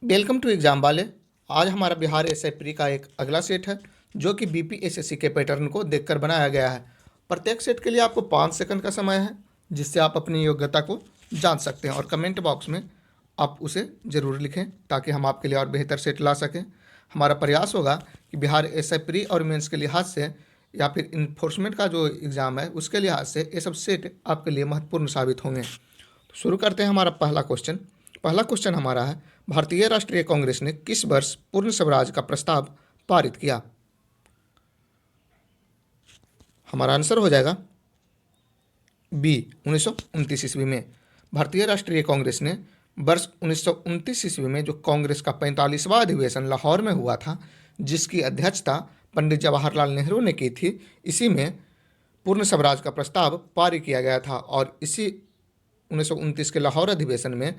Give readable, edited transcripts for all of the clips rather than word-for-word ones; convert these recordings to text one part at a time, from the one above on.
Welcome to exam वाले। आज हमारा बिहार एसआई प्री का एक अगला सेट है जो कि बीपीएसएससी के पैटर्न को देखकर बनाया गया है। प्रत्येक सेट के लिए आपको 5 सेकंड का समय है जिससे आप अपनी योग्यता को जान सकते हैं और कमेंट बॉक्स में आप उसे ज़रूर लिखें ताकि हम आपके लिए और बेहतर सेट ला सकें। हमारा प्रयास होगा कि बिहार एसआई प्री और मेंस के लिहाज से या फिर इन्फोर्समेंट का जो एग्ज़ाम है उसके लिहाज से ये सब सेट आपके लिए महत्वपूर्ण साबित होंगे। तो शुरू करते हैं हमारा पहला क्वेश्चन हमारा है, भारतीय राष्ट्रीय कांग्रेस ने किस वर्ष पूर्ण स्वराज का प्रस्ताव पारित किया? हमारा आंसर हो जाएगा बी 1929 ईस्वी में। भारतीय राष्ट्रीय कांग्रेस ने वर्ष 1929 ईस्वी में जो कांग्रेस का 45वां अधिवेशन लाहौर में हुआ था, जिसकी अध्यक्षता पंडित जवाहरलाल नेहरू ने की थी, इसी में पूर्ण स्वराज का प्रस्ताव पारित किया गया था और इसी 1929 के लाहौर अधिवेशन में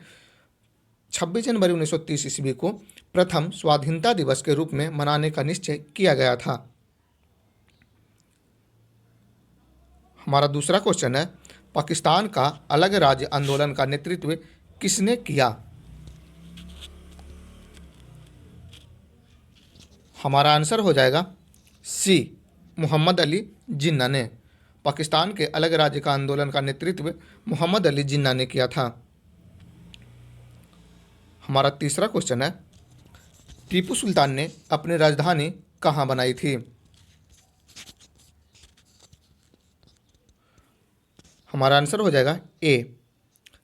26 जनवरी 1930 ईस्वी को प्रथम स्वाधीनता दिवस के रूप में मनाने का निश्चय किया गया था। हमारा दूसरा क्वेश्चन है, पाकिस्तान का अलग राज्य आंदोलन का नेतृत्व किसने किया? हमारा आंसर हो जाएगा सी मोहम्मद अली जिन्ना ने। पाकिस्तान के अलग राज्य का आंदोलन का नेतृत्व मोहम्मद अली जिन्ना ने किया था। हमारा तीसरा क्वेश्चन है, टीपू सुल्तान ने अपनी राजधानी कहाँ बनाई थी? हमारा आंसर हो जाएगा ए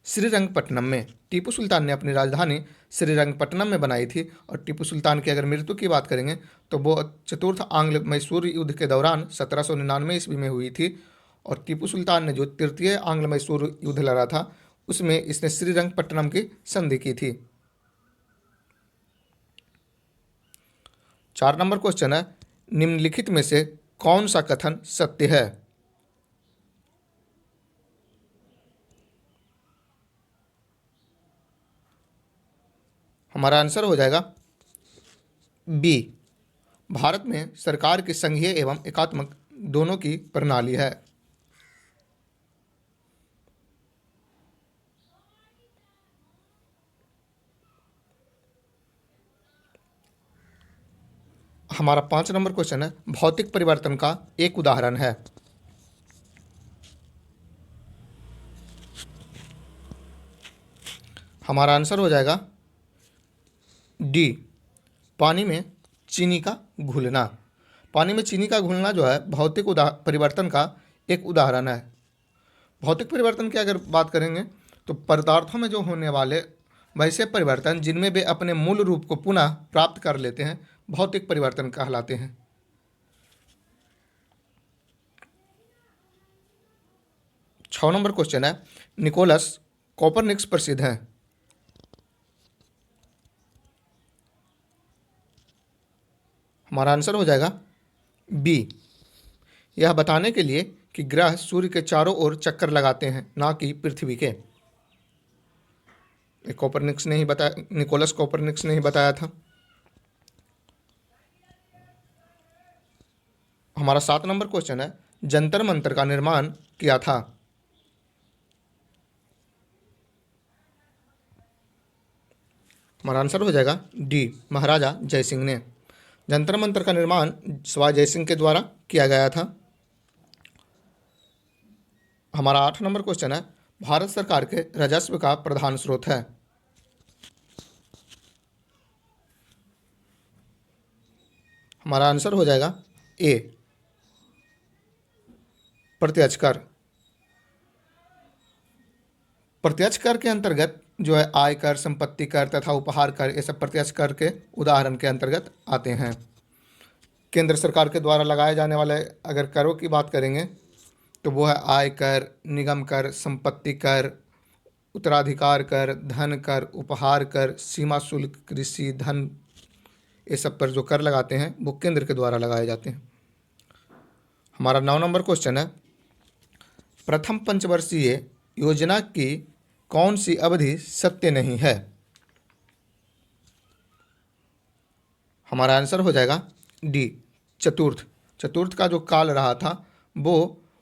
श्रीरंगपट्टनम में। टीपू सुल्तान ने अपनी राजधानी श्रीरंगपट्टनम में बनाई थी और टीपू सुल्तान की अगर मृत्यु की बात करेंगे तो वो चतुर्थ आंग्ल मैसूर युद्ध के दौरान 1799 ईस्वी में हुई थी और टीपू सुल्तान ने जो तृतीय आंग्ल मैसूर युद्ध लड़ा था उसमें इसने श्रीरंगपट्टनम की संधि की थी। 4 नंबर क्वेश्चन है, निम्नलिखित में से कौन सा कथन सत्य है? हमारा आंसर हो जाएगा बी भारत में सरकार की संघीय एवं एकात्मक दोनों की प्रणाली है। हमारा 5 नंबर क्वेश्चन है, भौतिक परिवर्तन का एक उदाहरण है। हमारा आंसर हो जाएगा डी पानी में चीनी का घुलना। पानी में चीनी का घुलना जो है भौतिक परिवर्तन का एक उदाहरण है। भौतिक परिवर्तन की अगर बात करेंगे तो पदार्थों में जो होने वाले वैसे परिवर्तन जिनमें वे अपने मूल रूप को पुनः प्राप्त कर लेते हैं भौतिक परिवर्तन कहलाते हैं। छः नंबर क्वेश्चन है, निकोलस कोपरनिकस प्रसिद्ध हैं। हमारा आंसर हो जाएगा बी यह बताने के लिए कि ग्रह सूर्य के चारों ओर चक्कर लगाते हैं ना कि पृथ्वी के। निकोलस कोपरनिकस ने ही बताया था। हमारा 7 नंबर क्वेश्चन है, जंतर मंतर का निर्माण किया था? हमारा आंसर हो जाएगा डी महाराजा जयसिंह ने। जंतर मंतर का निर्माण सवाई जयसिंह के द्वारा किया गया था। हमारा 8 नंबर क्वेश्चन है, भारत सरकार के राजस्व का प्रधान स्रोत है? हमारा आंसर हो जाएगा ए प्रत्यक्ष कर। प्रत्यक्ष कर के अंतर्गत जो है आयकर, संपत्ति कर तथा उपहार कर, ये सब प्रत्यक्ष कर के उदाहरण के अंतर्गत आते हैं। केंद्र सरकार के द्वारा लगाए जाने वाले अगर करों की बात करेंगे तो वो है आयकर, निगम कर, संपत्ति कर, उत्तराधिकार कर, धन कर, उपहार कर, सीमा शुल्क, कृषि धन, ये सब पर जो कर लगाते हैं वो केंद्र के द्वारा लगाए जाते हैं। हमारा 9 नंबर क्वेश्चन है, प्रथम पंचवर्षीय योजना की कौन सी अवधि सत्य नहीं है? हमारा आंसर हो जाएगा डी चतुर्थ का जो काल रहा था वो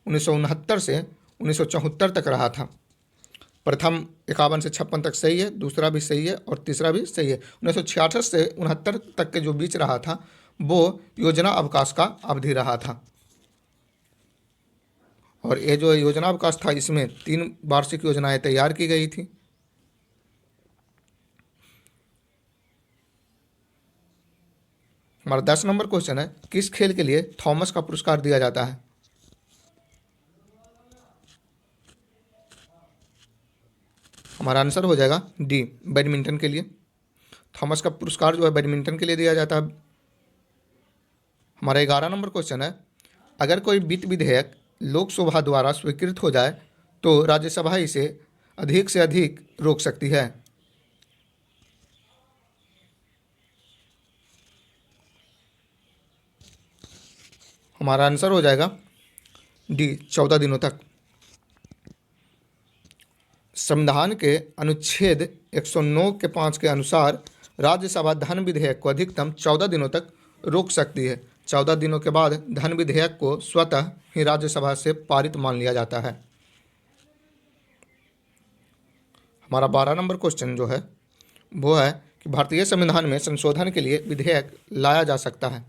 1969 से 1974 तक रहा था। प्रथम 51 से 56 तक सही है, दूसरा भी सही है और तीसरा भी सही है। 1966 से 69 तक के जो बीच रहा था वो योजना अवकाश का अवधि रहा था। और ये जो योजना अवकाश था इसमें 3 वार्षिक योजनाएं तैयार की गई थी। हमारा 10 नंबर क्वेश्चन है, किस खेल के लिए थॉमस का पुरस्कार दिया जाता है? हमारा आंसर हो जाएगा डी, बैडमिंटन के लिए। थॉमस का पुरस्कार जो है बैडमिंटन के लिए दिया जाता है। हमारा 11 नंबर क्वेश्चन है, अगर कोई वित्त विधेयक लोकसभा द्वारा स्वीकृत हो जाए तो राज्यसभा इसे अधिक से अधिक रोक सकती है। हमारा आंसर हो जाएगा डी, 14 दिनों तक। संविधान के अनुच्छेद 109 के 5 के अनुसार राज्यसभा धन विधेयक को अधिकतम 14 दिनों तक रोक सकती है। 14 दिनों के बाद धन विधेयक को स्वतः ही राज्यसभा से पारित मान लिया जाता है। हमारा 12 नंबर क्वेश्चन जो है वो है कि भारतीय संविधान में संशोधन के लिए विधेयक लाया जा सकता है।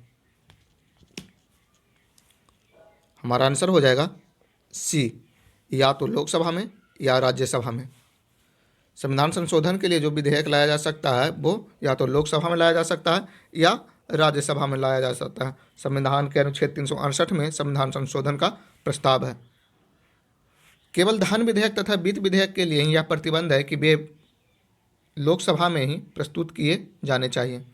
हमारा आंसर हो जाएगा सी, या तो लोकसभा में या राज्यसभा में। संविधान संशोधन के लिए जो विधेयक लाया जा सकता है वो या तो लोकसभा में लाया जा सकता है या राज्यसभा में लाया जा सकता है। संविधान के अनुच्छेद 368 में संविधान संशोधन का प्रस्ताव है। केवल धन विधेयक तथा वित्त विधेयक के लिए यह प्रतिबंध है कि वे लोकसभा में ही प्रस्तुत किए जाने चाहिए।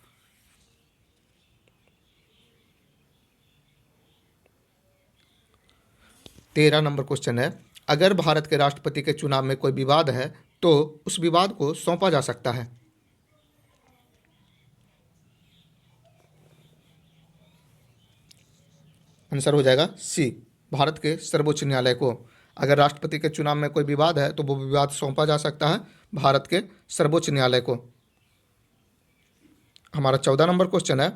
तेरह नंबर क्वेश्चन है, अगर भारत के राष्ट्रपति के चुनाव में कोई विवाद है तो उस विवाद को सौंपा जा सकता है। आंसर हो जाएगा सी, भारत के सर्वोच्च न्यायालय को। अगर राष्ट्रपति के चुनाव में कोई विवाद है तो वो विवाद सौंपा जा सकता है भारत के सर्वोच्च न्यायालय को। हमारा 14 नंबर क्वेश्चन है,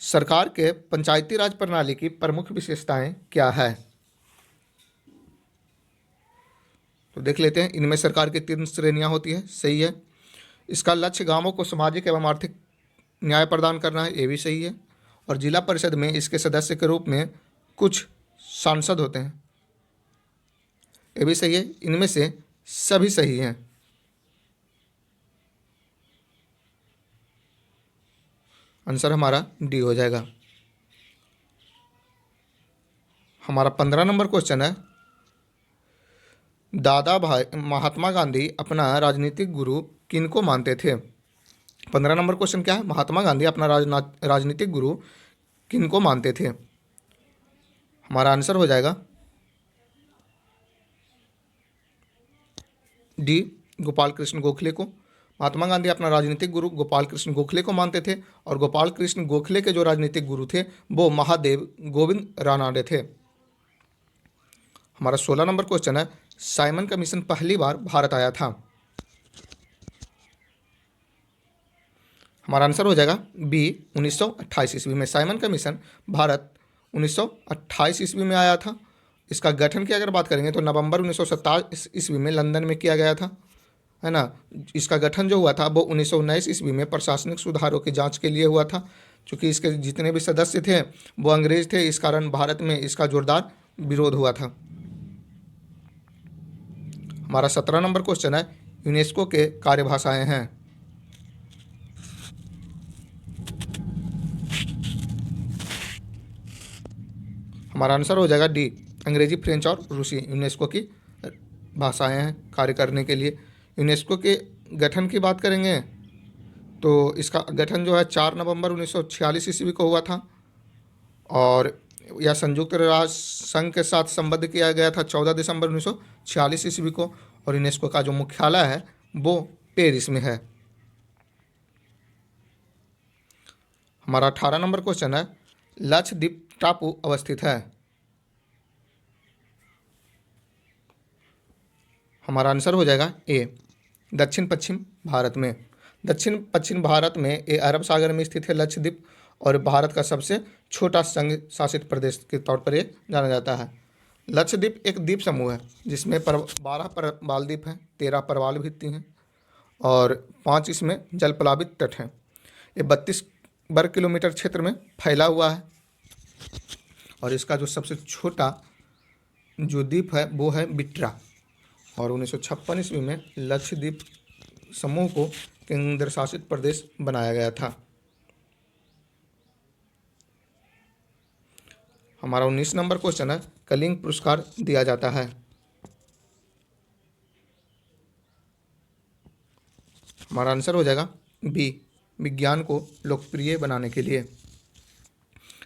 सरकार के पंचायती राज प्रणाली की प्रमुख विशेषताएं क्या है? तो देख लेते हैं। इनमें सरकार की 3 श्रेणियां होती है, सही है। इसका लक्ष्य गांवों को सामाजिक एवं आर्थिक न्याय प्रदान करना है, ये भी सही है। और जिला परिषद में इसके सदस्य के रूप में कुछ सांसद होते हैं, ये भी सही है। इनमें से सभी सही हैं। आंसर हमारा डी हो जाएगा। हमारा 15 नंबर क्वेश्चन है, दादा भाई महात्मा गांधी अपना राजनीतिक गुरु किनको मानते थे? 15 नंबर क्वेश्चन क्या है, महात्मा गांधी अपना राजनीतिक गुरु किनको मानते थे? हमारा आंसर हो जाएगा डी, गोपाल कृष्ण गोखले को। महात्मा गांधी अपना राजनीतिक गुरु गोपाल कृष्ण गोखले को मानते थे और गोपाल कृष्ण गोखले के जो राजनीतिक गुरु थे वो महादेव गोविंद रानाडे थे। हमारा 16 नंबर क्वेश्चन है, साइमन कमीशन पहली बार भारत आया था? हमारा आंसर हो जाएगा बी, 1928 ईस्वी में। साइमन कमीशन भारत 1928 ईस्वी में आया था। इसका गठन की अगर बात करेंगे तो नवंबर 1927 ईस्वी में लंदन में किया गया था, है ना। इसका गठन जो हुआ था वो 1919 ईस्वी में प्रशासनिक सुधारों की जांच के लिए हुआ था। चूँकि इसके जितने भी सदस्य थे वो अंग्रेज थे, इस कारण भारत में इसका जोरदार विरोध हुआ था। हमारा 17 नंबर क्वेश्चन है, यूनेस्को के कार्यभाषाएं हैं? हमारा आंसर हो जाएगा डी, अंग्रेजी, फ्रेंच और रूसी यूनेस्को की भाषाएं हैं कार्य करने के लिए। यूनेस्को के गठन की बात करेंगे तो इसका गठन जो है 4 नवंबर 1946 ईस्वी को हुआ था और यह संयुक्त राष्ट्र संघ के साथ संबद्ध किया गया था 14 दिसंबर 1946 ईस्वी को। और यूनेस्को का जो मुख्यालय है वो पेरिस में है। हमारा 18 नंबर क्वेश्चन है, लक्षद्वीप टापू अवस्थित है? हमारा आंसर हो जाएगा ए, दक्षिण पश्चिम भारत में। दक्षिण पश्चिम भारत में ये अरब सागर में स्थित है लक्षद्वीप और भारत का सबसे छोटा संघ शासित प्रदेश के तौर पर ये जाना जाता है। लक्षद्वीप एक द्वीप समूह है जिसमें 12 प्रवाल द्वीप हैं, 13 प्रवाल भित्ति हैं और 5 इसमें जलप्लावित तट हैं। ये 32 वर्ग किलोमीटर क्षेत्र में फैला हुआ है और इसका जो सबसे छोटा जो द्वीप है वो है बिट्रा। और 1956 ईस्वी में लक्षद्वीप समूह को केंद्र शासित प्रदेश बनाया गया था। हमारा 19 नंबर क्वेश्चन है, कलिंग पुरस्कार दिया जाता है। हमारा आंसर हो जाएगा बी, विज्ञान को लोकप्रिय बनाने के लिए।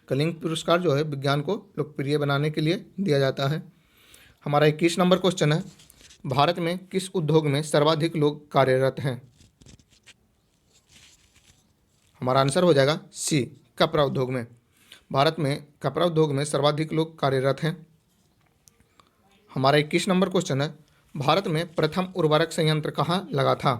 कलिंग पुरस्कार जो है विज्ञान को लोकप्रिय बनाने के लिए दिया जाता है। हमारा 21 नंबर क्वेश्चन है, भारत में किस उद्योग में सर्वाधिक लोग कार्यरत हैं। हमारा आंसर हो जाएगा सी, कपड़ा उद्योग में। भारत में कपड़ा उद्योग में सर्वाधिक लोग कार्यरत हैं। हमारा 21 नंबर क्वेश्चन है, भारत में प्रथम उर्वरक संयंत्र कहाँ लगा था।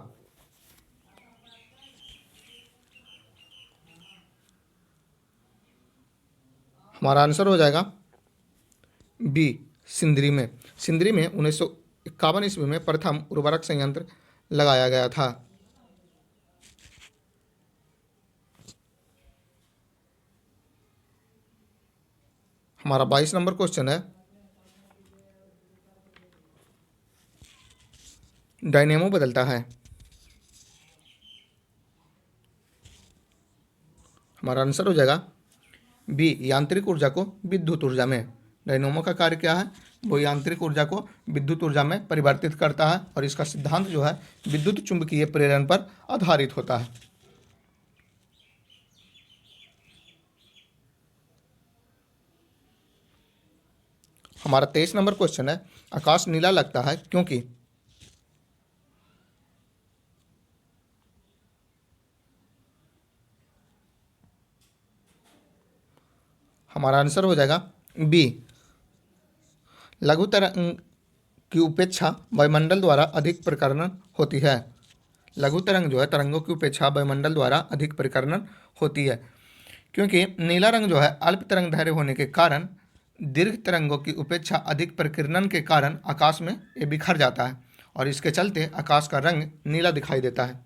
हमारा आंसर हो जाएगा बी, सिंदरी में। सिंदरी में 1951 ईस्वी में प्रथम उर्वरक संयंत्र लगाया गया था। हमारा 22 नंबर क्वेश्चन है, डायनेमो बदलता है। हमारा आंसर हो जाएगा बी, यांत्रिक ऊर्जा को विद्युत ऊर्जा में। डायनेमो का कार्य क्या है, वो यांत्रिक ऊर्जा को विद्युत ऊर्जा में परिवर्तित करता है और इसका सिद्धांत जो है विद्युत चुंबकीय प्रेरण पर आधारित होता है। हमारा 23 नंबर क्वेश्चन है, आकाश नीला लगता है क्योंकि। हमारा आंसर हो जाएगा बी, लघु तरंग की उपेक्षा वायुमंडल द्वारा अधिक परिकर्णन होती है। लघु तरंग जो है, तरंगों की उपेक्षा वायुमंडल द्वारा अधिक परिकर्णन होती है क्योंकि नीला रंग जो है अल्प तरंग दैर्घ्य होने के कारण दीर्घ तरंगों की उपेक्षा अधिक परिकिरण के कारण आकाश में ये बिखर जाता है और इसके चलते आकाश का रंग नीला दिखाई देता है।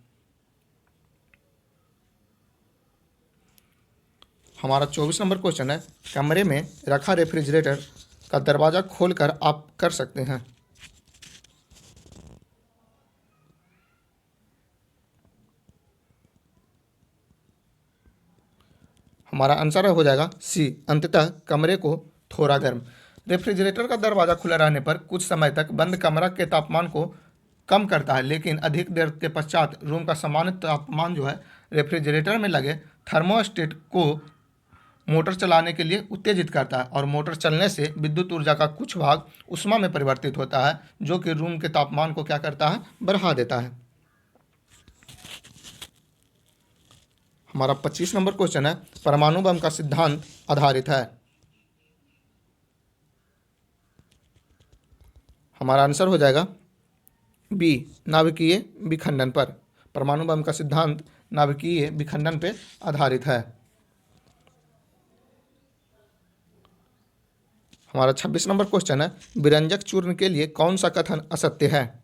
हमारा 24 नंबर क्वेश्चन है, कमरे में रखा रेफ्रिजरेटर का दरवाज़ा खोलकर आप कर सकते हैं। हमारा आंसर हो जाएगा सी, अंततः कमरे को थोड़ा गर्म। रेफ्रिजरेटर का दरवाज़ा खुला रहने पर कुछ समय तक बंद कमरा के तापमान को कम करता है, लेकिन अधिक देर के पश्चात रूम का सामान्य तापमान जो है रेफ्रिजरेटर में लगे थर्मोस्टेट को मोटर चलाने के लिए उत्तेजित करता है और मोटर चलने से विद्युत ऊर्जा का कुछ भाग ऊष्मा में परिवर्तित होता है जो कि रूम के तापमान को क्या करता है, बढ़ा देता है। हमारा 25 नंबर क्वेश्चन है, परमाणु बम का सिद्धांत आधारित है। हमारा आंसर हो जाएगा बी, नाभिकीय विखंडन पर। परमाणु बम का सिद्धांत नाभिकीय विखंडन पर आधारित है। हमारा 26 नंबर क्वेश्चन है, विरंजक चूर्ण के लिए कौन सा कथन असत्य है।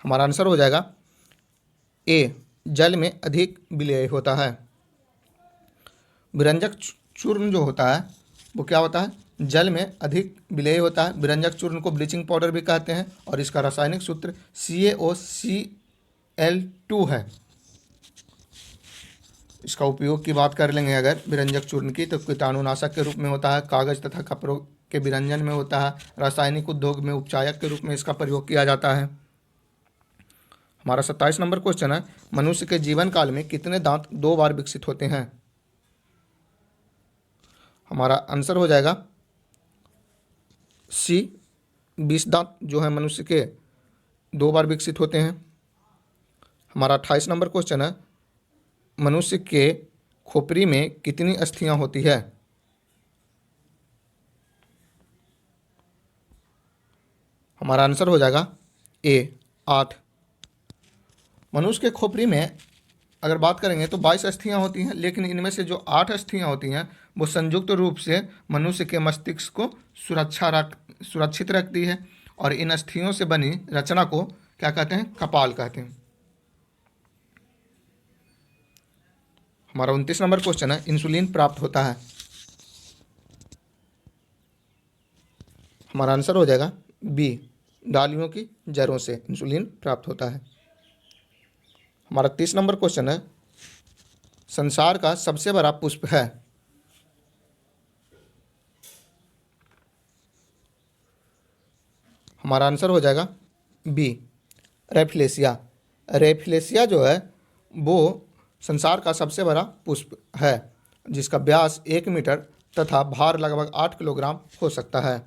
हमारा आंसर हो जाएगा ए, जल में अधिक विलेय होता है। विरंजक चूर्ण जो होता है वो क्या होता है, जल में अधिक विलेय होता है। विरंजक चूर्ण को ब्लीचिंग पाउडर भी कहते हैं और इसका रासायनिक सूत्र CaOCl2 है। इसका उपयोग की बात कर लेंगे अगर विरंजक चूर्ण की, तो कीटाणुनाशक के रूप में होता है, कागज तथा कपड़ों के विरंजन में होता है, रासायनिक उद्योग में उपचायक के रूप में इसका प्रयोग किया जाता है। हमारा 27 नंबर क्वेश्चन है, मनुष्य के जीवन काल में कितने दांत 2 बार विकसित होते हैं। हमारा आंसर हो जाएगा सी, 20 दांत जो है मनुष्य के 2 बार विकसित होते हैं। हमारा 28 नंबर क्वेश्चन है, मनुष्य के खोपड़ी में कितनी अस्थियां होती है। हमारा आंसर हो जाएगा ए, 8। मनुष्य के खोपड़ी में अगर बात करेंगे तो 22 अस्थियां होती हैं, लेकिन इनमें से जो 8 अस्थियां होती हैं वो संयुक्त रूप से मनुष्य के मस्तिष्क को सुरक्षित रखती है, और इन अस्थियों से बनी रचना को क्या कहते हैं? कपाल कहते हैं। हमारा 29 नंबर क्वेश्चन है, इंसुलिन प्राप्त होता है। हमारा आंसर हो जाएगा बी, डालियों की जड़ों से इंसुलिन प्राप्त होता है। हमारा 30 नंबर क्वेश्चन है, संसार का सबसे बड़ा पुष्प है। हमारा आंसर हो जाएगा बी, रेफलेसिया। रेफलेसिया जो है वो संसार का सबसे बड़ा पुष्प है, जिसका व्यास 1 मीटर तथा भार लगभग 8 किलोग्राम हो सकता है।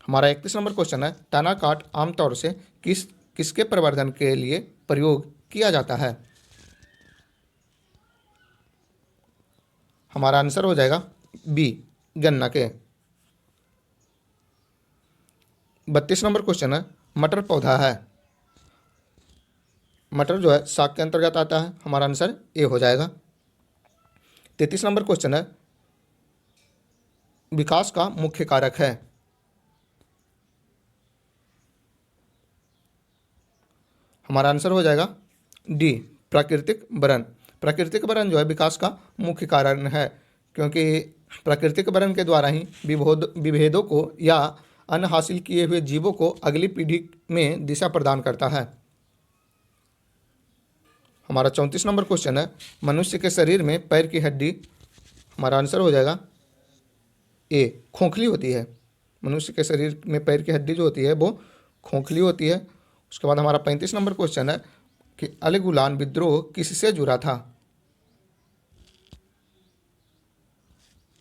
हमारा 31 नंबर क्वेश्चन है, तना काठ आमतौर से किसके प्रवर्धन के लिए प्रयोग किया जाता है? हमारा आंसर हो जाएगा बी, गन्ना के। 32 नंबर क्वेश्चन है, मटर पौधा है। मटर जो है साग के अंतर्गत आता है। हमारा आंसर ए हो जाएगा। 33 नंबर क्वेश्चन है, विकास का मुख्य कारक है। हमारा आंसर हो जाएगा डी, प्राकृतिक वरण। प्राकृतिक वरण जो है विकास का मुख्य कारण है, क्योंकि प्राकृतिक वरण के द्वारा ही विभेदों को या अन्य हासिल किए हुए जीवों को अगली पीढ़ी में दिशा प्रदान करता है। हमारा 34 नंबर क्वेश्चन है, मनुष्य के शरीर में पैर की हड्डी। हमारा आंसर हो जाएगा ए, खोखली होती है। मनुष्य के शरीर में पैर की हड्डी जो होती है वो खोखली होती है। उसके बाद हमारा 35 नंबर क्वेश्चन है कि अलगुलान विद्रोह किससे जुड़ा था?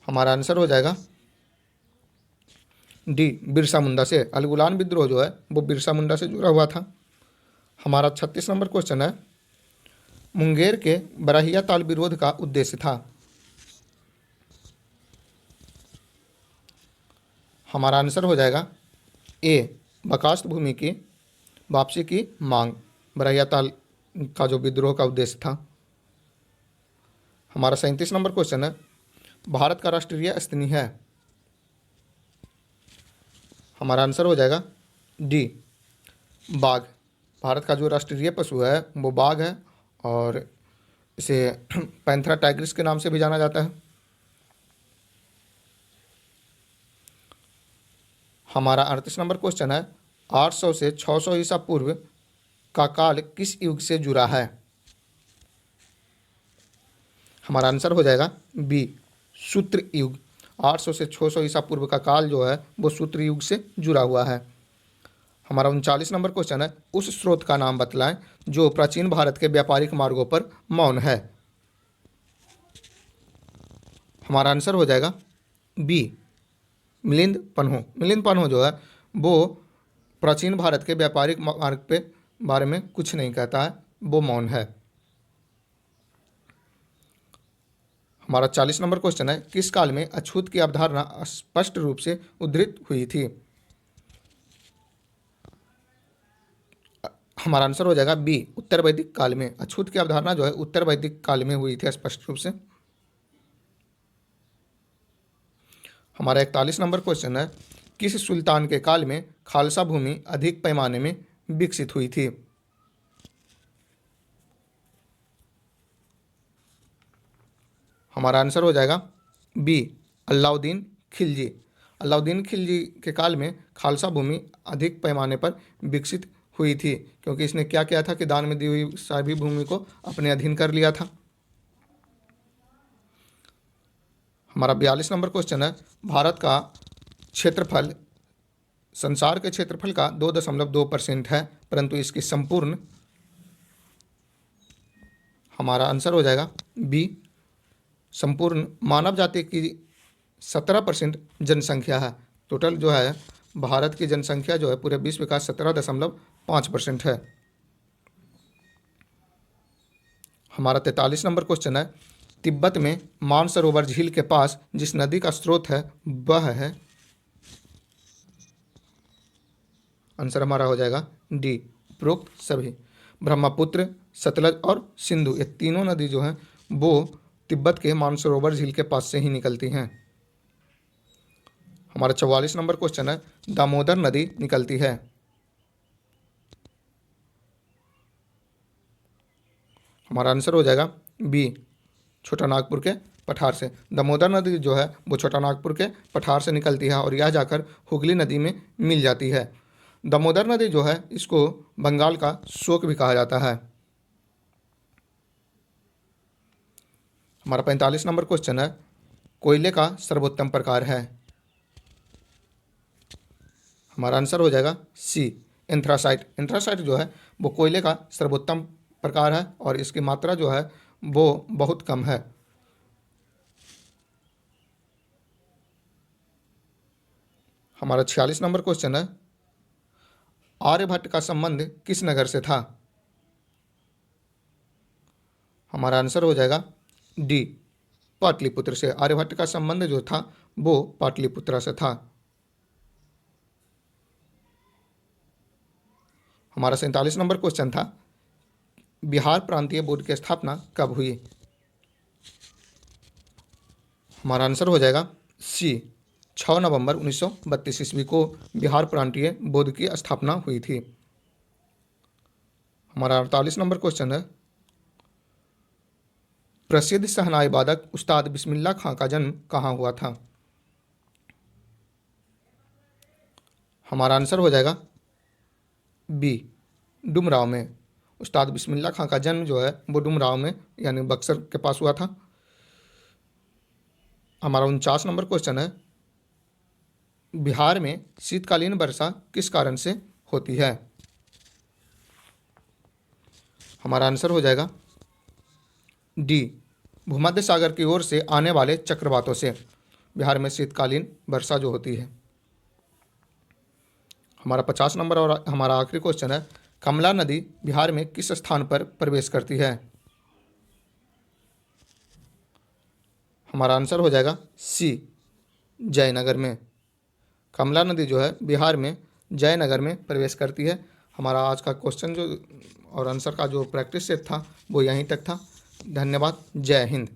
हमारा आंसर हो जाएगा डी, बिरसा मुंडा से। अलगुलान विद्रोह जो है वो बिरसा मुंडा से जुड़ा हुआ था। हमारा 36 नंबर क्वेश्चन है, मुंगेर के बरहिया ताल विरोध का उद्देश्य था। हमारा आंसर हो जाएगा ए, बकास्त भूमि की वापसी की मांग। बरहिया ताल का जो विद्रोह का उद्देश्य था। हमारा 37 नंबर क्वेश्चन है, भारत का राष्ट्रीय स्तनी है। हमारा आंसर हो जाएगा डी, बाघ। भारत का जो राष्ट्रीय पशु है वो बाघ है, और इसे पैंथरा टाइग्रिस के नाम से भी जाना जाता है। हमारा 38 नंबर क्वेश्चन है, 800 से 600 ईसा पूर्व का काल किस युग से जुड़ा है? हमारा आंसर हो जाएगा बी, सूत्र युग। 800 से 600 ईसा पूर्व का काल जो है वो सूत्र युग से जुड़ा हुआ है। हमारा 39 नंबर क्वेश्चन है, उस स्रोत का नाम बतलाएं जो प्राचीन भारत के व्यापारिक मार्गों पर मौन है। हमारा आंसर हो जाएगा बी, मिलिंद पन्हो। मिलिंद पन्हो जो है वो प्राचीन भारत के व्यापारिक मार्ग पे बारे में कुछ नहीं कहता है, वो मौन है। हमारा 40 नंबर क्वेश्चन है, किस काल में अछूत की अवधारणा स्पष्ट रूप से उद्धृत हुई थी? हमारा आंसर हो जाएगा बी, उत्तर वैदिक काल में। अछूत की अवधारणा जो है उत्तर वैदिक काल में हुई थी स्पष्ट रूप से। हमारा 41 नंबर क्वेश्चन है, किस सुल्तान के काल में खालसा भूमि अधिक पैमाने में विकसित हुई थी? हमारा आंसर हो जाएगा बी, अलाउद्दीन खिलजी। अलाउद्दीन खिलजी के काल में खालसा भूमि अधिक पैमाने पर विकसित हुई थी, क्योंकि इसने क्या किया था कि दान में दी हुई सभी भूमि को अपने अधीन कर लिया था। हमारा 42 नंबर क्वेश्चन है, भारत का क्षेत्रफल संसार के क्षेत्रफल का 2.2% है, परंतु इसकी संपूर्ण। हमारा आंसर हो जाएगा बी, संपूर्ण मानव जाति की 17% जनसंख्या है। टोटल जो है भारत की जनसंख्या जो है पूरे विश्व का 17.5% है। हमारा 43 नंबर क्वेश्चन है, तिब्बत में मानसरोवर झील के पास जिस नदी का स्रोत है वह है। आंसर हमारा हो जाएगा डी, उपरोक्त सभी। ब्रह्मपुत्र, सतलज और सिंधु, ये तीनों नदी जो हैं वो तिब्बत के मानसरोवर झील के पास से ही निकलती हैं। हमारा 44 नंबर क्वेश्चन है, दामोदर नदी निकलती है। हमारा आंसर हो जाएगा बी, छोटा नागपुर के पठार से। दामोदर नदी जो है वो छोटा नागपुर के पठार से निकलती है और यह जाकर हुगली नदी में मिल जाती है। दामोदर नदी जो है इसको बंगाल का शोक भी कहा जाता है। हमारा 45 नंबर क्वेश्चन है, कोयले का सर्वोत्तम प्रकार है। हमारा आंसर हो जाएगा सी, एंथ्रासाइट। एंथ्रासाइट जो है वो कोयले का सर्वोत्तम प्रकार है और इसकी मात्रा जो है वो बहुत कम है। हमारा 46 नंबर क्वेश्चन है, आर्यभट्ट का संबंध किस नगर से था। हमारा आंसर हो जाएगा डी, पाटलिपुत्र से। आर्यभट्ट का संबंध जो था वो पाटलिपुत्र से था। हमारा 47 नंबर क्वेश्चन था, बिहार प्रांतीय बोर्ड की स्थापना कब हुई। हमारा आंसर हो जाएगा सी, 6 नवंबर 1932 ईस्वी को बिहार प्रांतीय बोर्ड की स्थापना हुई थी। हमारा 48 नंबर क्वेश्चन है, प्रसिद्ध शहनाई वादक उस्ताद बिस्मिल्लाह खां का जन्म कहाँ हुआ था। हमारा आंसर हो जाएगा बी, डुमराव में। उस्ताद बिस्मिल्लाह खां का जन्म जो है वो डुमराव में यानी बक्सर के पास हुआ था। हमारा 49 नंबर क्वेश्चन है, बिहार में शीतकालीन वर्षा किस कारण से होती है। हमारा आंसर हो जाएगा डी, भूमध्य सागर की ओर से आने वाले चक्रवातों से बिहार में शीतकालीन वर्षा जो होती है। हमारा 50 नंबर और हमारा आखिरी क्वेश्चन है, कमला नदी बिहार में किस स्थान पर प्रवेश करती है। हमारा आंसर हो जाएगा सी, जयनगर में। कमला नदी जो है बिहार में जयनगर में प्रवेश करती है। हमारा आज का क्वेश्चन जो और आंसर का जो प्रैक्टिस सेट था वो यहीं तक था। धन्यवाद। जय हिंद।